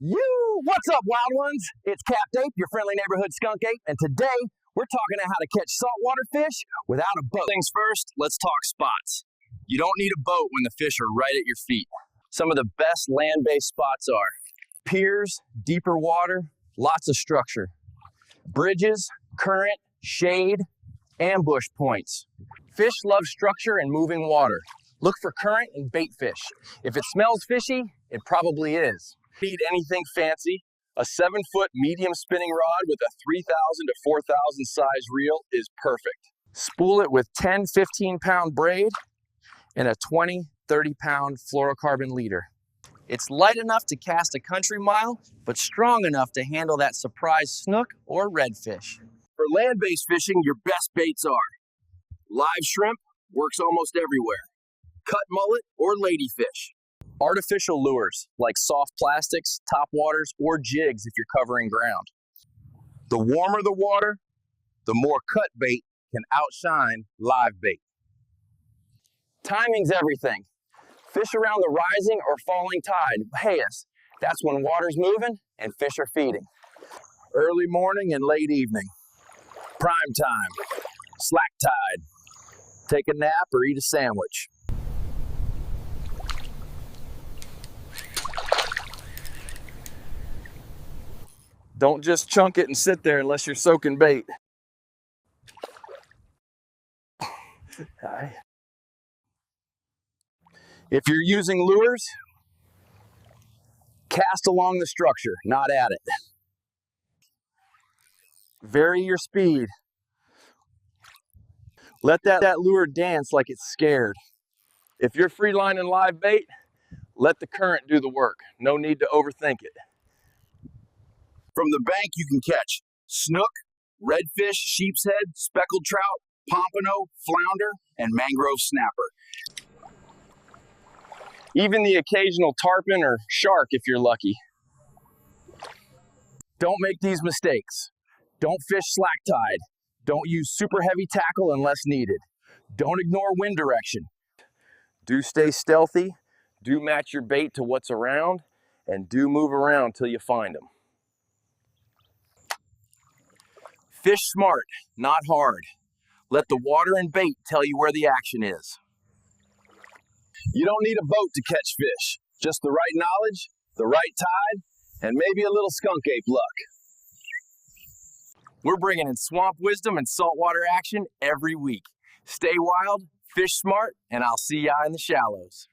What's up, wild ones? It's Capt, your friendly neighborhood skunk ape, and today we're talking about how to catch saltwater fish without a boat. Things first, let's talk spots. You don't need a boat when the fish are right at your feet. Some of the best land-based spots are piers, deeper water, lots of structure, bridges, current, shade, ambush points. Fish love structure and moving water. Look for current and bait fish. If it smells fishy, it probably is. Need anything fancy? A 7-foot medium spinning rod with a 3,000 to 4,000 size reel is perfect. Spool it with 10, 15-pound braid and a 20, 30-pound fluorocarbon leader. It's light enough to cast a country mile, but strong enough to handle that surprise snook or redfish. For land-based fishing, your best baits are live shrimp, works almost everywhere, cut mullet or ladyfish. Artificial lures like soft plastics, topwaters, or jigs if you're covering ground. The warmer the water, the more cut bait can outshine live bait. Timing's everything. Fish around the rising or falling tide. Hey, that's when water's moving and fish are feeding. Early morning and late evening. Prime time. Slack tide. Take a nap or eat a sandwich. Don't just chunk it and sit there unless you're soaking bait. If you're using lures, cast along the structure, not at it. Vary your speed. Let that lure dance like it's scared. If you're free lining live bait, let the current do the work. No need to overthink it. From the bank, you can catch snook, redfish, sheep's head, speckled trout, pompano, flounder, and mangrove snapper. Even the occasional tarpon or shark if you're lucky. Don't make these mistakes. Don't fish slack tide. Don't use super heavy tackle unless needed. Don't ignore wind direction. Do stay stealthy. Do match your bait to what's around, and do move around till you find them. Fish smart, not hard. Let the water and bait tell you where the action is. You don't need a boat to catch fish. Just the right knowledge, the right tide, and maybe a little skunk ape luck. We're bringing in swamp wisdom and saltwater action every week. Stay wild, fish smart, and I'll see ya in the shallows.